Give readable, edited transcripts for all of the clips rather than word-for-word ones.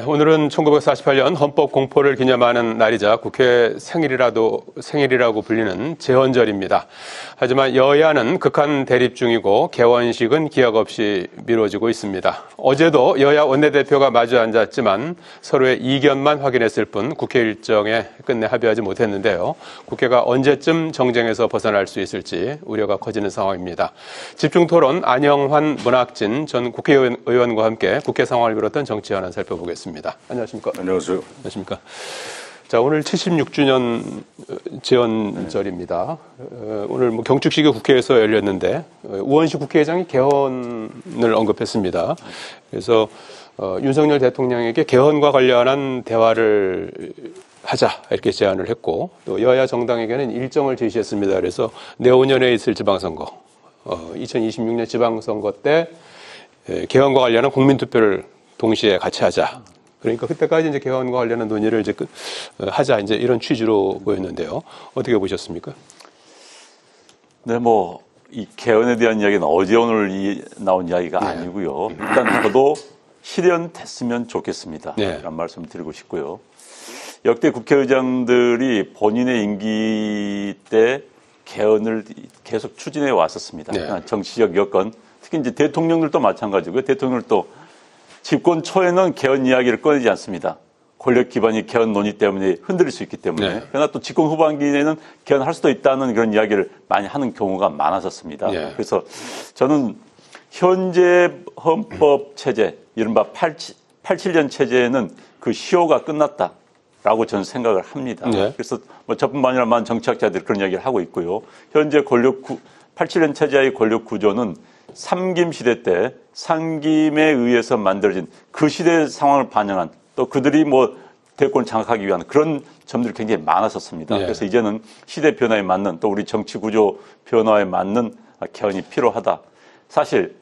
오늘은 1948년 헌법 공포를 기념하는 날이자 국회 생일이라고 불리는 제헌절입니다. 하지만 여야는 극한 대립 중이고 개원식은 기약 없이 미뤄지고 있습니다. 어제도 여야 원내대표가 마주 앉았지만 서로의 이견만 확인했을 뿐 국회 일정에 끝내 합의하지 못했는데요. 국회가 언제쯤 정쟁에서 벗어날 수 있을지 우려가 커지는 상황입니다. 집중토론 안영환 문학진 전 국회의원과 함께 국회 상황을 비롯한 정치 현안 살펴보겠습니다. 안녕하십니까? 안녕하세요. 안녕하십니까? 자, 오늘 76주년 제헌절입니다. 오늘 경축식이 국회에서 열렸는데 우원식 국회의장이 개헌을 언급했습니다. 그래서 윤석열 대통령에게 개헌과 관련한 대화를 하자 이렇게 제안을 했고 또 여야 정당에게는 일정을 제시했습니다. 그래서 내후년에 있을 지방선거, 2026년 지방선거 때 개헌과 관련한 국민투표를 동시에 같이 하자. 그러니까 그때까지 이제 개헌과 관련한 논의를 이제 하자 이제 이런 취지로 보였는데요. 어떻게 보셨습니까? 네, 이 개헌에 대한 이야기는 어제 오늘 나온 이야기가 아니고요. 일단 저도 실현됐으면 좋겠습니다. 네. 라는 말씀 드리고 싶고요. 역대 국회의장들이 본인의 임기 때 개헌을 계속 추진해 왔었습니다. 네. 정치적 여건, 특히 이제 대통령들도 마찬가지고요. 대통령들도 집권 초에는 개헌 이야기를 꺼내지 않습니다. 권력 기반이 개헌 논의 때문에 흔들릴 수 있기 때문에. 네. 그러나 또 집권 후반기에는 개헌할 수도 있다는 그런 이야기를 많이 하는 경우가 많았었습니다. 네. 그래서 저는 현재 헌법 체제, 이른바 87년 체제에는 그 시효가 끝났다라고 저는 생각을 합니다. 네. 그래서 저뿐만 아니라 많은 정치학자들이 그런 이야기를 하고 있고요. 현재 87년 체제의 권력 구조는 삼김 시대 때 상김에 의해서 만들어진 그 시대의 상황을 반영한 또 그들이 대권을 장악하기 위한 그런 점들이 굉장히 많았었습니다. 네. 그래서 이제는 시대 변화에 맞는 또 우리 정치 구조 변화에 맞는 개헌이 필요하다. 사실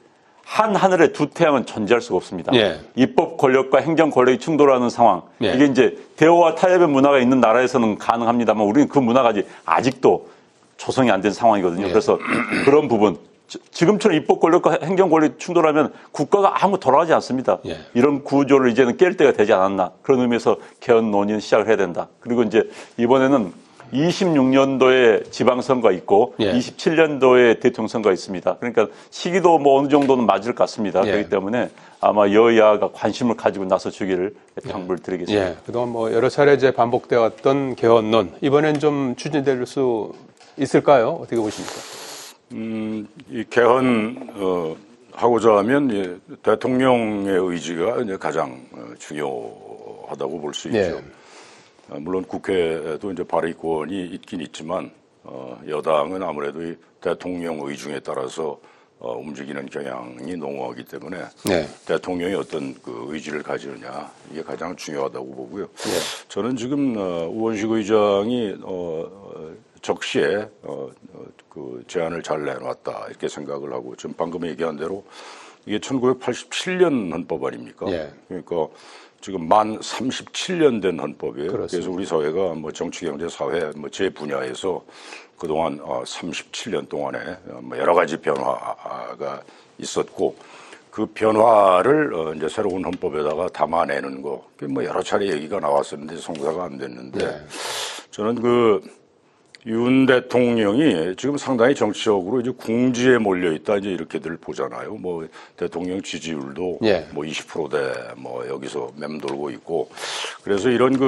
한 하늘에 두 태양은 존재할 수가 없습니다. 네. 입법 권력과 행정 권력이 충돌하는 상황. 네. 이게 이제 대화와 타협의 문화가 있는 나라에서는 가능합니다만 우리는 그 문화가 아직도 조성이 안 된 상황이거든요. 네. 그래서 그런 부분. 지금처럼 입법 권력과 행정 권력이 충돌하면 국가가 아무 돌아가지 않습니다. 예. 이런 구조를 이제는 깰 때가 되지 않았나. 그런 의미에서 개헌 논의는 시작을 해야 된다. 그리고 이제 이번에는 26년도에 지방선거가 있고 예. 27년도에 대통령 선거가 있습니다. 그러니까 시기도 어느 정도는 맞을 것 같습니다. 예. 그렇기 때문에 아마 여야가 관심을 가지고 나서주기를 당부를 드리겠습니다. 예. 그동안 여러 차례 이제 반복되어 왔던 개헌론 이번엔 좀 추진될 수 있을까요? 어떻게 보십니까? 이 개헌 하고자 하면 대통령의 의지가 이제 가장 중요하다고 볼 수 있죠. 예. 물론 국회에도 이제 발의권이 있긴 있지만 여당은 아무래도 이 대통령 의중에 따라서 움직이는 경향이 농후하기 때문에 네. 대통령이 어떤 그 의지를 가지느냐 이게 가장 중요하다고 보고요. 네. 저는 지금 우원식 의장이 적시에 그 제안을 잘 내놨다 이렇게 생각을 하고 지금 방금 얘기한 대로 이게 1987년 헌법 아닙니까? 예. 그러니까 지금 만 37년 된 헌법이에요. 그렇습니다. 그래서 우리 사회가 정치, 경제, 사회 제 분야에서 그동안 37년 동안에 여러 가지 변화가 있었고 그 변화를 이제 새로운 헌법에다가 담아내는 거 여러 차례 얘기가 나왔었는데 성사가 안 됐는데 네. 저는 윤 대통령이 지금 상당히 정치적으로 이제 궁지에 몰려 있다 이제 이렇게들 보잖아요. 대통령 지지율도 예. 20%대 여기서 맴돌고 있고 그래서 이런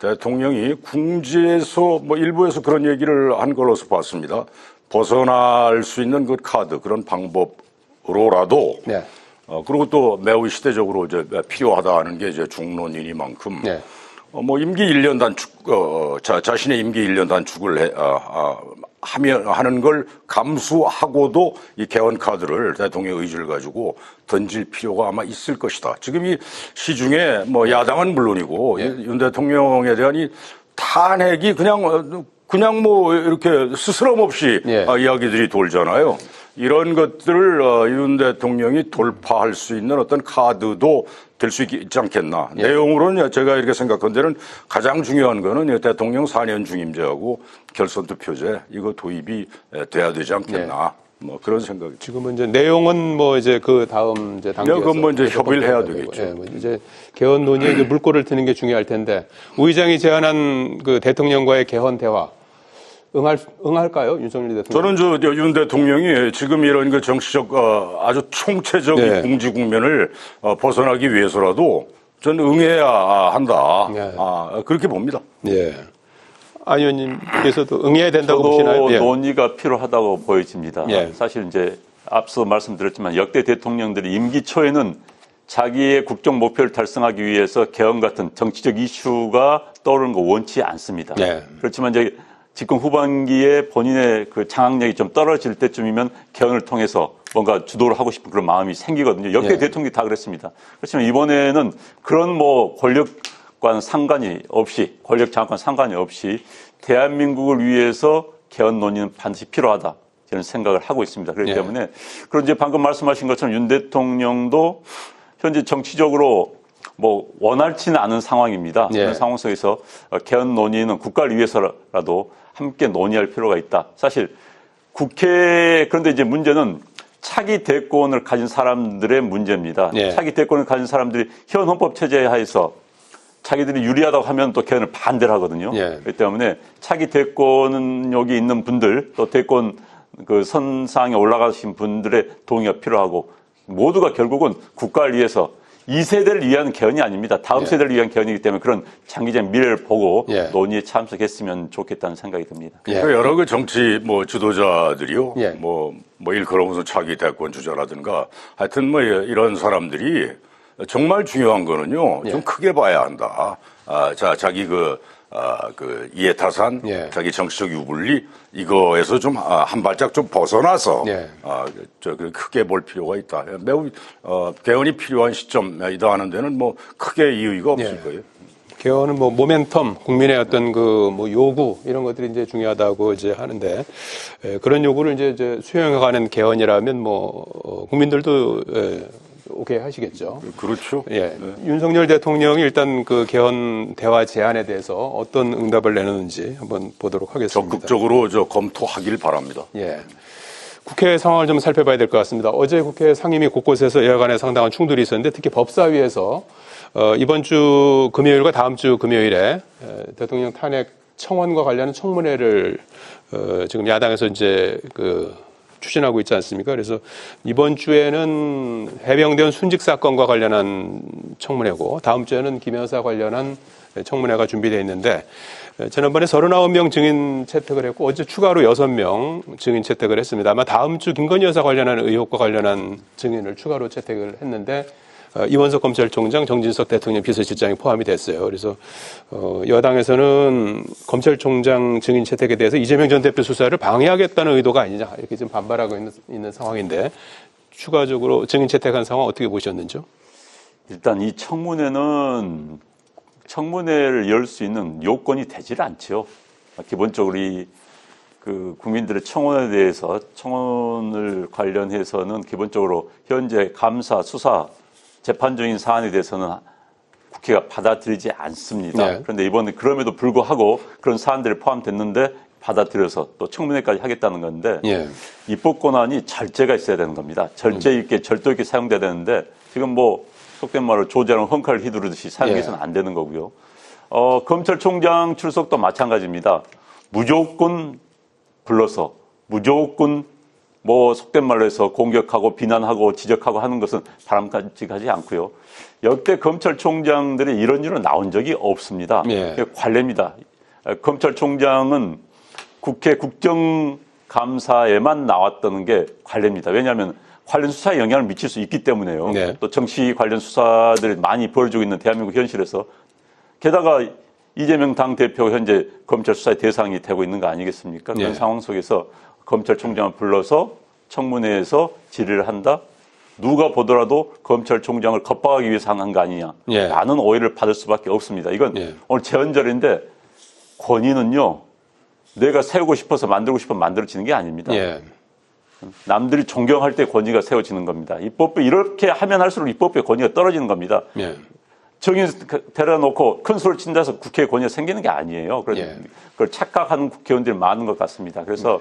대통령이 궁지에서 일부에서 그런 얘기를 한 걸로서 봤습니다. 벗어날 수 있는 그 카드 그런 방법으로라도 네. 그리고 또 매우 시대적으로 이제 필요하다 하는 게 이제 중론이니만큼. 네. 임기 1년 단축, 자신의 임기 1년 단축을 하는 걸 감수하고도 이 개헌 카드를 대통령의 의지를 가지고 던질 필요가 아마 있을 것이다. 지금 이 시중에 야당은 물론이고 윤 대통령에 대한 이 탄핵이 그냥 이렇게 스스럼 없이 이야기들이 돌잖아요. 이런 것들을 윤 대통령이 돌파할 수 있는 어떤 카드도 될 수 있지 않겠나. 내용으로는 제가 이렇게 생각한 데는 가장 중요한 거는 대통령 4년 중임제하고 결선 투표제 이거 도입이 돼야 되지 않겠나. 뭐 그런 생각이. 지금은 이제 내용은 뭐 이제 그 다음 이제 단계에서 그건 뭐 이제 협의를 해야 되겠죠. 예, 뭐 이제 개헌 논의에 이제 물꼬를 트는 게 중요할 텐데 우 의장이 제안한 그 대통령과의 개헌 대화 응할까요, 윤석열 대통령? 저는 윤 대통령이 지금 이런 그 정치적 아주 총체적인 네. 궁지 국면을 벗어나기 위해서라도 저는 응해야 한다. 네. 그렇게 봅니다. 예. 안 의원님께서도 응해야 된다고 저도 보시나요? 예. 논의가 필요하다고 보여집니다. 예. 사실 이제 앞서 말씀드렸지만 역대 대통령들이 임기 초에는 자기의 국정 목표를 달성하기 위해서 개헌 같은 정치적 이슈가 떠오르는 거 원치 않습니다. 예. 그렇지만 이제 집권 후반기에 본인의 그 장악력이 좀 떨어질 때쯤이면 개헌을 통해서 뭔가 주도를 하고 싶은 그런 마음이 생기거든요. 역대 예. 대통령이 다 그랬습니다. 그렇지만 이번에는 그런 뭐 권력과는 상관이 없이 권력 장악과는 상관이 없이 대한민국을 위해서 개헌 논의는 반드시 필요하다. 저는 생각을 하고 있습니다. 그렇기 예. 때문에 그런 이제 방금 말씀하신 것처럼 윤 대통령도 현재 정치적으로 뭐 원활치는 않은 상황입니다. 예. 그런 상황 속에서 개헌 논의는 국가를 위해서라도 함께 논의할 필요가 있다. 사실 국회 그런데 이제 문제는 차기 대권을 가진 사람들의 문제입니다. 예. 차기 대권을 가진 사람들이 현 헌법 체제 하에서 자기들이 유리하다고 하면 또 개헌을 반대를 하거든요. 예. 그렇기 때문에 차기 대권 여기 있는 분들 또 대권 그 선상에 올라가신 분들의 동의가 필요하고 모두가 결국은 국가를 위해서 2세대를 위한 개헌이 아닙니다. 다음 예. 세대를 위한 개헌이기 때문에 그런 장기적인 미래를 보고 예. 논의에 참석했으면 좋겠다는 생각이 듭니다. 예. 그러니까 여러 그 정치 뭐 지도자들이요. 예. 뭐 일컬어서 차기 대권 주자라든가 하여튼 뭐 이런 사람들이 정말 중요한 거는요. 예. 좀 크게 봐야 한다. 자기 그 이해타산, 예. 자기 정치적 유불리 이거에서 좀 한 발짝 좀 벗어나서 예. 크게 볼 필요가 있다. 매우 개헌이 필요한 시점이다 하는 데는 뭐 크게 이의가 없을 예. 거예요. 개헌은 뭐 모멘텀, 국민의 어떤 그 뭐 요구 이런 것들이 이제 중요하다고 이제 하는데 그런 요구를 이제 수용해가는 개헌이라면 뭐 국민들도 오케이 하시겠죠. 그렇죠. 예. 윤석열 대통령이 일단 그 개헌 대화 제안에 대해서 어떤 응답을 내놓는지 한번 보도록 하겠습니다. 적극적으로 검토하길 바랍니다. 예. 국회 상황을 좀 살펴봐야 될 것 같습니다. 어제 국회 상임위 곳곳에서 여야 간에 상당한 충돌이 있었는데 특히 법사위에서 이번 주 금요일과 다음 주 금요일에 대통령 탄핵 청원과 관련한 청문회를 지금 야당에서 이제 추진하고 있지 않습니까? 그래서 이번 주에는 해병대원 순직 사건과 관련한 청문회고 다음 주에는 김 여사 관련한 청문회가 준비되어 있는데 지난번에 39명 증인 채택을 했고 어제 추가로 6명 증인 채택을 했습니다. 아마 다음 주 김건희 여사 관련한 의혹과 관련한 증인을 추가로 채택을 했는데 이원석 검찰총장, 정진석 대통령 비서실장이 포함이 됐어요. 그래서 여당에서는 검찰총장 증인 채택에 대해서 이재명 전 대표 수사를 방해하겠다는 의도가 아니냐 이렇게 지금 반발하고 있는 상황인데 추가적으로 증인 채택한 상황 어떻게 보셨는지요? 일단 이 청문회는 청문회를 열 수 있는 요건이 되질 않죠. 기본적으로 그 국민들의 청원에 대해서 청원을 관련해서는 기본적으로 현재 감사, 수사, 재판 중인 사안에 대해서는 국회가 받아들이지 않습니다. 네. 그런데 이번에 그럼에도 불구하고 그런 사안들이 포함됐는데 받아들여서 또 청문회까지 하겠다는 건데 예. 입법 권한이 절제가 있어야 되는 겁니다. 절제 있게 절도 있게 사용돼야 되는데 지금 뭐 속된 말로 조자랑 헝칼을 휘두르듯이 사용해서는 안 되는 거고요. 검찰총장 출석도 마찬가지입니다. 무조건 불러서 무조건 뭐 속된 말로 해서 공격하고 비난하고 지적하고 하는 것은 바람직하지 않고요. 역대 검찰총장들이 이런 일은 나온 적이 없습니다. 예. 관례입니다. 검찰총장은 국회 국정감사에만 나왔다는 게 관례입니다. 왜냐하면 관련 수사에 영향을 미칠 수 있기 때문에요. 네. 또 정치 관련 수사들이 많이 벌어지고 있는 대한민국 현실에서 게다가 이재명 당대표가 현재 검찰 수사의 대상이 되고 있는 거 아니겠습니까? 그런 네. 상황 속에서 검찰총장을 불러서 청문회에서 질의를 한다? 누가 보더라도 검찰총장을 겁박하기 위해서 한 거 아니냐? 예. 라는 오해를 받을 수밖에 없습니다. 이건 예. 오늘 제헌절인데 권위는요. 내가 세우고 싶어서 만들고 싶으면 만들어지는 게 아닙니다. 예. 남들이 존경할 때 권위가 세워지는 겁니다. 입법부 이렇게 하면 할수록 입법부의 권위가 떨어지는 겁니다. 예. 정인 데려다 놓고 큰 소리를 친다 해서 국회의 권위가 생기는 게 아니에요. 예. 그걸 착각하는 국회의원들이 많은 것 같습니다. 그래서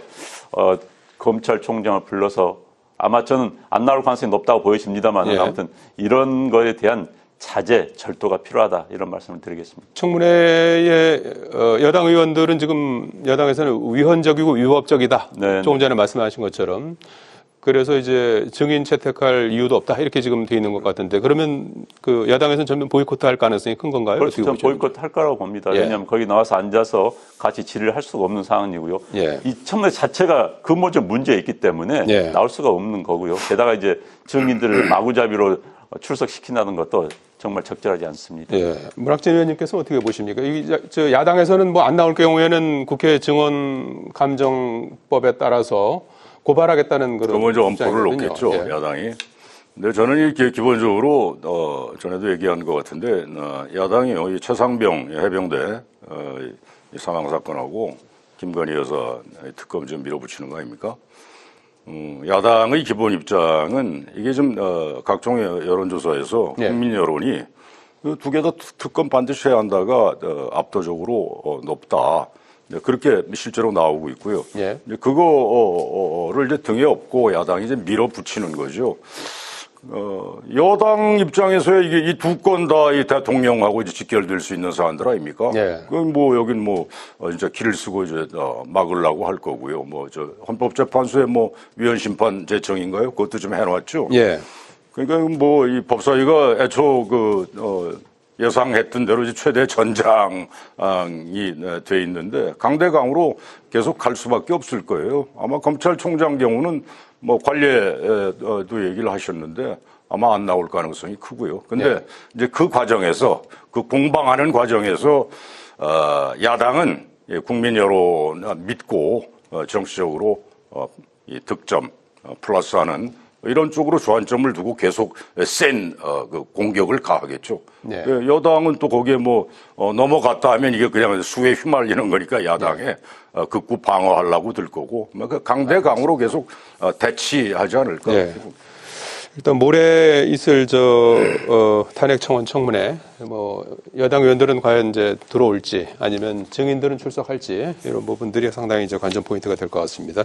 검찰총장을 불러서 아마 저는 안 나올 가능성이 높다고 보여집니다만 예. 아무튼 이런 거에 대한 자제, 절도가 필요하다 이런 말씀을 드리겠습니다. 청문회에 여당 의원들은 지금 여당에서는 위헌적이고 위법적이다. 네. 조금 전에 말씀하신 것처럼. 그래서 이제 증인 채택할 이유도 없다 이렇게 지금 돼 있는 것 같은데 그러면 그 야당에서는 전면 보이콧할 가능성이 큰 건가요? 그렇죠. 저는 어떻게 보십니까? 보이콧 할 거라고 봅니다. 예. 왜냐하면 거기 나와서 앉아서 같이 질의를 할 수가 없는 상황이고요. 예. 이 청문회 자체가 근본적 문제가 있기 때문에 예. 나올 수가 없는 거고요. 게다가 이제 증인들을 마구잡이로 출석시킨다는 것도 정말 적절하지 않습니다. 예. 문학재 의원님께서 어떻게 보십니까? 저 야당에서는 뭐 안 나올 경우에는 국회 증언 감정법에 따라서 고발하겠다는 그런 그 먼저 엄포를 입장이거든요. 놓겠죠, 예. 야당이. 근데 저는 이렇게 기본적으로 전에도 얘기한 것 같은데 야당이요, 이 최상병 해병대 이 사망 사건하고 김건희 여사 특검 좀 밀어붙이는 거 아닙니까? 야당의 기본 입장은 이게 좀 각종의 여론조사에서 예. 국민 여론이 두 개 다 특검 반드시 해야 한다가 압도적으로 높다. 그렇게 실제로 나오고 있고요. 예. 이제 그거를 이제 등에 업고 야당이 이제 밀어붙이는 거죠. 여당 입장에서야 이게 이 두 건 다 이 대통령하고 이제 직결될 수 있는 사안들 아닙니까? 예. 그건 뭐 여긴 뭐 진짜 길을 쓰고 이제 막으려고 할 거고요. 뭐 저 헌법재판소에 뭐 위헌 심판 제청인가요? 그것도 좀 해놨죠. 예. 그러니까 뭐 이 법사위가 애초 예상했던 대로 이제 최대 전장이 돼 있는데 강대강으로 계속 갈 수밖에 없을 거예요. 아마 검찰총장 경우는 뭐 관례도 얘기를 하셨는데 아마 안 나올 가능성이 크고요. 근데 네. 이제 그 과정에서 그 공방하는 과정에서 야당은 국민 여론 믿고 정치적으로 이 득점 플러스하는 이런 쪽으로 주안점을 두고 계속 센 그 공격을 가하겠죠. 네. 여당은 또 거기에 뭐 넘어갔다 하면 이게 그냥 수에 휘말리는 거니까 야당에 극구 방어하려고 들 거고 그 강대강으로 계속 대치하지 않을까. 네. 일단 모레 있을 탄핵 청원 청문회 뭐 여당 의원들은 과연 이제 들어올지 아니면 증인들은 출석할지 이런 부분들이 상당히 이제 관전 포인트가 될 것 같습니다.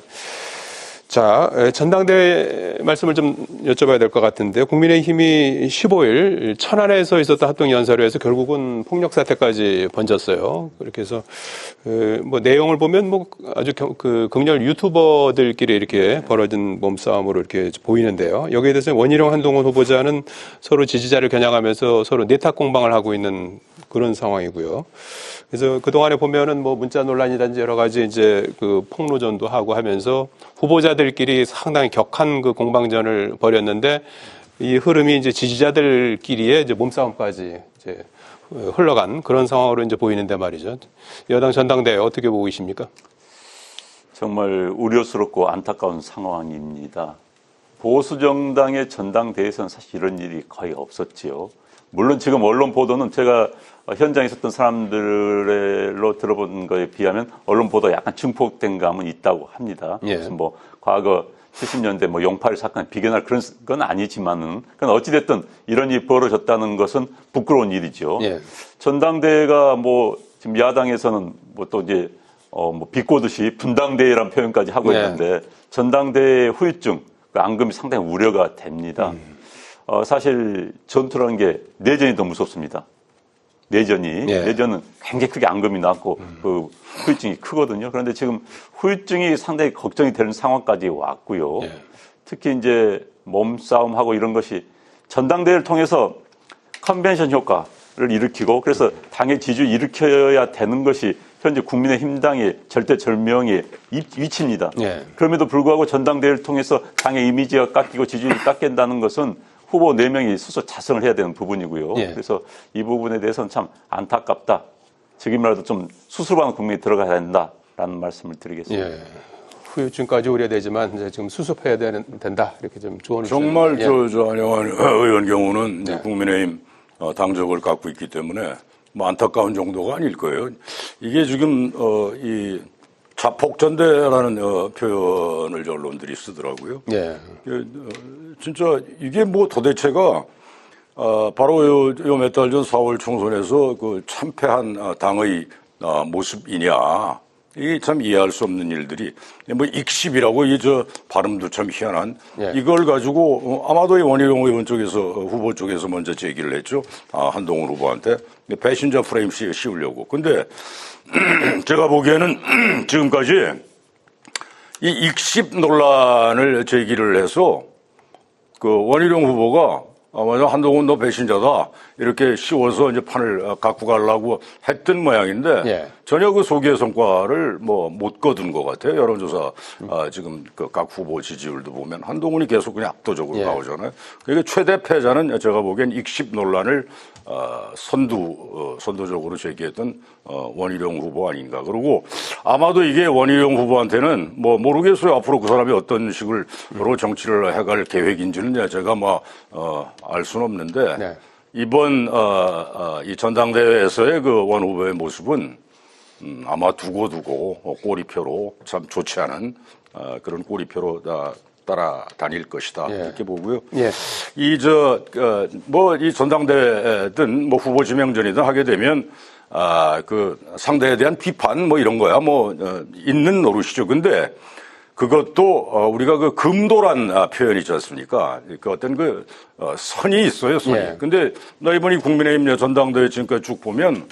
자, 전당대회 말씀을 좀 여쭤봐야 될 것 같은데요. 국민의힘이 15일 천안에서 있었던 합동연설회에서 결국은 폭력 사태까지 번졌어요. 그렇게 해서 뭐 내용을 보면 뭐 아주 극렬 유튜버들끼리 이렇게 벌어진 몸싸움으로 이렇게 보이는데요. 여기에 대해서 원희룡 한동훈 후보자는 서로 지지자를 겨냥하면서 서로 내탁 공방을 하고 있는 그런 상황이고요. 그래서 그동안에 보면은 뭐 문자 논란이든지 여러 가지 이제 그 폭로전도 하고 하면서 후보자들끼리 상당히 격한 그 공방전을 벌였는데 이 흐름이 이제 지지자들끼리의 이제 몸싸움까지 이제 흘러간 그런 상황으로 이제 보이는데 말이죠. 여당 전당대회 어떻게 보고 계십니까? 정말 우려스럽고 안타까운 상황입니다. 보수 정당의 전당대회에서는 사실 이런 일이 거의 없었지요. 물론 지금 언론 보도는 제가 현장에 있었던 사람들로 들어본 거에 비하면 언론 보도가 약간 증폭된 감은 있다고 합니다. 예. 무슨 뭐 과거 70년대 뭐 용팔 사건 비견할 그런 건 아니지만은 그러나 어찌됐든 이런 일이 벌어졌다는 것은 부끄러운 일이죠. 예. 전당대회가 뭐 지금 야당에서는 뭐 또 이제 뭐 비꼬듯이 분당대회라는 표현까지 하고 네. 있는데 전당대회 후유증, 그 앙금이 상당히 우려가 됩니다. 사실 전투라는 게 내전이 더 무섭습니다. 내전은 굉장히 크게 앙금이 났고 그 후유증이 크거든요. 그런데 지금 후유증이 상당히 걱정이 되는 상황까지 왔고요. 예. 특히 이제 몸싸움하고 이런 것이 전당대회를 통해서 컨벤션 효과를 일으키고 그래서 당의 지지를 일으켜야 되는 것이 현재 국민의힘 당의 절대절명의 위치입니다. 예. 그럼에도 불구하고 전당대회를 통해서 당의 이미지가 깎이고 지지율이 깎인다는 것은 후보 4명이 스스로 자성을 해야 되는 부분이고요. 예. 그래서 이 부분에 대해서는 참 안타깝다. 지금이라도 좀 수습하는 국민이 들어가야 된다라는 말씀을 드리겠습니다. 예. 후유증까지 우려되지만 이제 지금 수습해야 된다. 이렇게 좀 조언을 정말 주셨는데. 저 안영환 의원 경우는 네. 국민의힘 당적을 갖고 있기 때문에 뭐 안타까운 정도가 아닐 거예요. 이게 지금 이 자폭전대라는 표현을 언론들이 쓰더라고요. 예. 진짜 이게 뭐 도대체가 바로 요 몇 달 전 4월 총선에서 그 참패한 당의 모습이냐 이게 참 이해할 수 없는 일들이 뭐 익십이라고 이 저 발음도 참 희한한 예. 이걸 가지고 아마도 이 원희룡 의원 쪽에서 후보 쪽에서 먼저 제기를 했죠. 한동훈 후보한테 배신자 프레임 씌우려고. 근데 제가 보기에는 지금까지 이 익십 논란을 제기를 해서 그 원희룡 후보가 맞아 한동훈 너 배신자다 이렇게 씌워서 이제 판을 갖고 가려고 했던 모양인데 예. 전혀 그 소기의 성과를 뭐 못 거둔 것 같아요. 여론조사 지금 그 각 후보 지지율도 보면 한동훈이 계속 그냥 압도적으로 예. 나오잖아요. 그러니까 최대 패자는 제가 보기엔 익십 논란을 선도적으로 제기했던 원희룡 후보 아닌가. 그리고 아마도 이게 원희룡 후보한테는 뭐 모르겠어요. 앞으로 그 사람이 어떤 식으로 정치를 해갈 계획인지는 제가 알 수는 없는데 네. 이번 이 전당대회에서의 그 원 후보의 모습은 아마 두고두고 꼬리표로 참 좋지 않은 그런 꼬리표로 따라다닐 것이다. 예. 이렇게 보고요. 예. 이 전당대회든 뭐 후보 지명전이든 하게 되면 그 상대에 대한 비판 뭐 이런 거야 있는 노릇이죠. 근데 그것도 우리가 그 금도란 표현이 있지 않습니까? 그 어떤 그 선이 있어요, 선이. 예. 근데 나 이번에 국민의힘 전당대회 지금까지 쭉 보면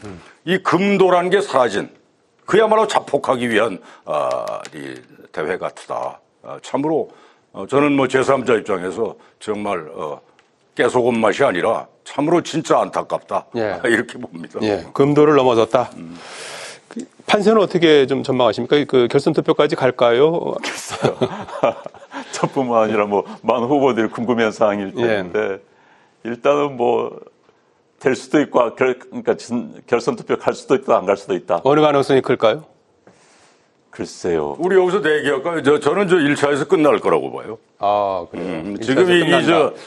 이 금도란 게 사라진 그야말로 자폭하기 위한 이 대회 같다. 참으로 저는 뭐 제3자 입장에서 정말 깨소금 맛이 아니라 참으로 진짜 안타깝다. 예. 이렇게 봅니다. 예. 금도를 넘어섰다. 그 판세는 어떻게 좀 전망하십니까? 그 결선 투표까지 갈까요? 저뿐만 아니라 뭐 많은 후보들이 궁금해한 사항일 텐데 일단은 뭐 될 수도 있고 그러니까 결선 투표 갈 수도 있고 안 갈 수도 있다. 어느 가능성이 클까요? 글쎄요. 우리 여기서 대기할까요? 저는 1차에서 끝날 거라고 봐요. 아, 그래요. 지금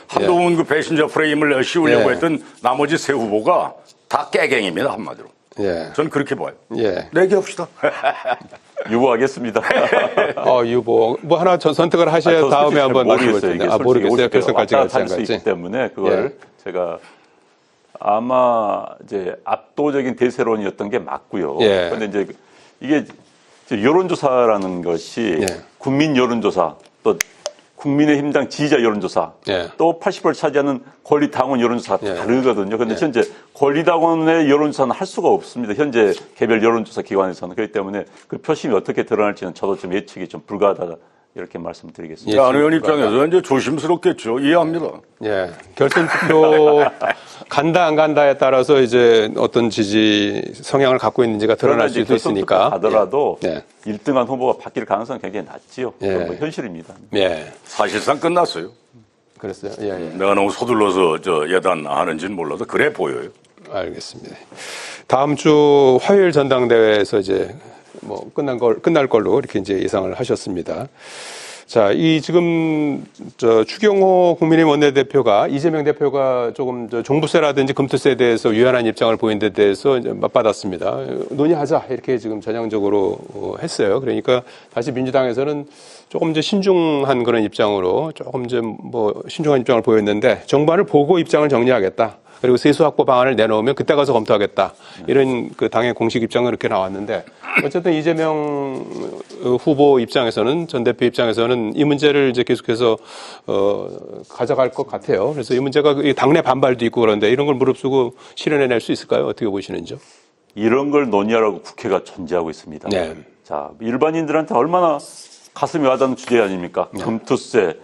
한동훈 그 배신자 프레임을 씌우려고 예. 했던 나머지 세 후보가 다 깨갱입니다, 한마디로. 예. 저는 그렇게 봐요. 예. 내기합시다. 유보하겠습니다. 유보. 뭐 하나 선택을 하셔야 다음에 한번 말씀을 모르겠어요. 드릴게요. 모르겠어요. 결선까지 갈지 안 갈수 갈지. 있기 때문에 그걸 제가 아마 이제 압도적인 대세론이었던 게 맞고요. 예. 그런데 이제 이게 여론조사라는 것이 예. 국민 여론조사 또 국민의힘당 지지자 여론조사 예. 또 80%를 차지하는 권리당원 여론조사 예. 다르거든요. 그런데 예. 현재 권리당원의 여론조사는 할 수가 없습니다. 현재 개별 여론조사 기관에서는. 그렇기 때문에 그 표심이 어떻게 드러날지는 저도 좀 예측이 좀 불가하다 이렇게 말씀드리겠습니다. 안 의원 입장에서 이제 조심스럽겠죠. 이해합니다. 예. 결선 투표 간다 안 간다에 따라서 이제 어떤 지지 성향을 갖고 있는지가 드러날 수도 있으니까. 하더라도 예. 1등한 후보가 바뀔 가능성이 굉장히 낮지요. 예. 그건 뭐 현실입니다. 예. 사실상 끝났어요. 그랬어요. 예, 예. 내가 너무 서둘러서 예단하는지는 몰라도 그래 보여요. 알겠습니다. 다음 주 화요일 전당대회에서 이제 뭐 끝날 걸로 이렇게 이제 예상을 하셨습니다. 자, 이 지금 추경호 국민의힘 원내대표가 이재명 대표가 조금 종부세라든지 금투세에 대해서 유연한 입장을 보인 데 대해서 이제 맞받았습니다. 논의하자 이렇게 지금 전향적으로 했어요. 그러니까 다시 민주당에서는 조금 이제 신중한 그런 입장으로 조금 좀 뭐 신중한 입장을 보였는데 정부안을 보고 입장을 정리하겠다. 그리고 세수 확보 방안을 내놓으면 그때 가서 검토하겠다. 이런 그 당의 공식 입장은 그렇게 나왔는데 어쨌든 이재명 후보 입장에서는 전 대표 입장에서는 이 문제를 이제 계속해서 가져갈 것 같아요. 그래서 이 문제가 당내 반발도 있고 그런데 이런 걸 무릅쓰고 실현해낼 수 있을까요? 어떻게 보시는지요? 이런 걸 논의하라고 국회가 존재하고 있습니다. 네. 자, 일반인들한테 얼마나 가슴이 와닿는 주제 아닙니까? 금투세,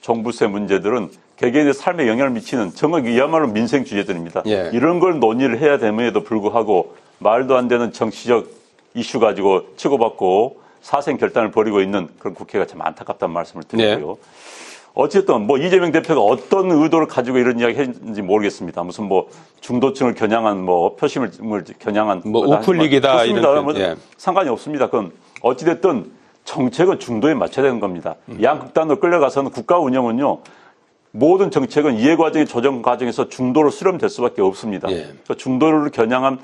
종부세 문제들은 개개인의 삶에 영향을 미치는 정말 이야말로 민생 주제들입니다. 예. 이런 걸 논의를 해야 됨에도 불구하고 말도 안 되는 정치적 이슈 가지고 치고받고 사생 결단을 벌이고 있는 그런 국회가 참 안타깝다는 말씀을 드리고요. 어쨌든 뭐 이재명 대표가 어떤 의도를 가지고 이런 이야기 했는지 모르겠습니다. 무슨 뭐 중도층을 겨냥한 뭐 표심을 겨냥한 뭐 우플릭이다 이런 뭐 상관이 없습니다. 그건 어찌됐든 정책은 중도에 맞춰야 되는 겁니다. 양극단으로 끌려가서는 국가 운영은요. 모든 정책은 이해 과정의 조정 과정에서 중도로 수렴될 수밖에 없습니다. 예. 그러니까 중도를 겨냥한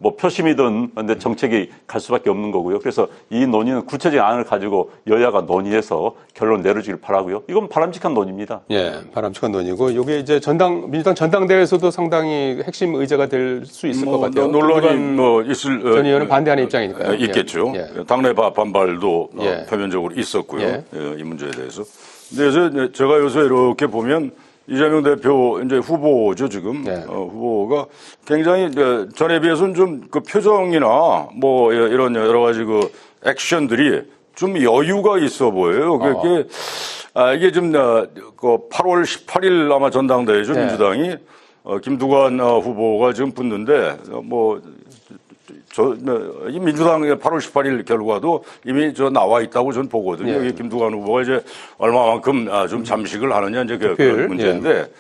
뭐 표심이든 근데 정책이 갈 수밖에 없는 거고요. 그래서 이 논의는 구체적인 안을 가지고 여야가 논의해서 결론 내려주길 바라고요. 이건 바람직한 논의입니다. 예, 바람직한 논의고 이게 이제 민주당 전당대회에서도 상당히 핵심 의제가 될 수 있을 것 같아요. 논란이 뭐 있을 전 의원은 반대하는 입장이니까요. 있겠죠. 예. 당내 반발도 예. 표면적으로 있었고요. 예. 이 문제에 대해서. 근데 제가 요새 이렇게 보면 이재명 대표 이제 후보죠 지금 네. 후보가 굉장히 전에 비해서는 좀 그 표정이나 뭐 이런 여러 가지 그 액션들이 좀 여유가 있어 보여요. 그게 이게 좀 그 8월 18일 아마 전당대회죠. 네. 민주당이 김두관 후보가 지금 붙는데 이 민주당 8월 18일 결과도 이미 나와 있다고 저는 보거든요. 예. 이 김두관 후보가 이제 얼마만큼 좀 잠식을 하느냐 이제 그런 문제인데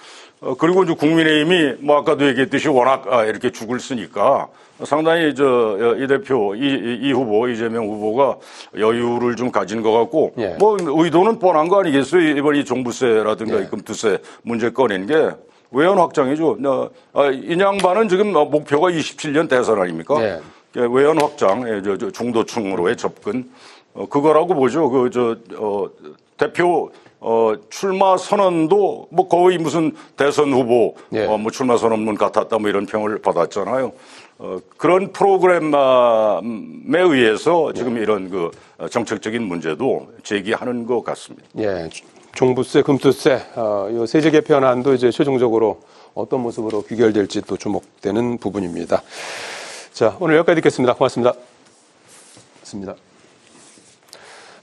그리고 이제 국민의힘이 뭐 아까도 얘기했듯이 워낙 이렇게 죽을 쓰니까 상당히 이 대표 이 후보 이재명 후보가 여유를 좀 가진 것 같고 예. 뭐 의도는 뻔한 거 아니겠어요? 이번 이 종부세라든가 예. 이 금투세 문제 꺼낸 게 외연 확장이죠. 이 양반은 지금 목표가 27년 대선 아닙니까? 네. 외연 확장, 중도층으로의 접근, 그거라고 보죠. 대표, 출마 선언도 뭐 거의 무슨 대선 후보, 네. 뭐 출마 선언문 같았다 뭐 이런 평을 받았잖아요. 그런 프로그램에 의해서 지금 이런 그 정책적인 문제도 제기하는 것 같습니다. 예, 종부세, 금투세, 이 세제 개편안도 이제 최종적으로 어떤 모습으로 귀결될지 또 주목되는 부분입니다. 자, 오늘 여기까지 듣겠습니다. 고맙습니다.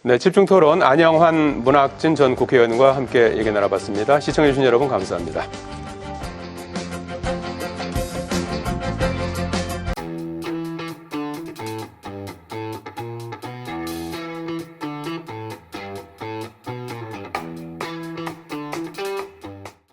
네, 집중 토론 안영환 문학진 전 국회의원과 함께 얘기 나눠봤습니다. 시청해주신 여러분 감사합니다.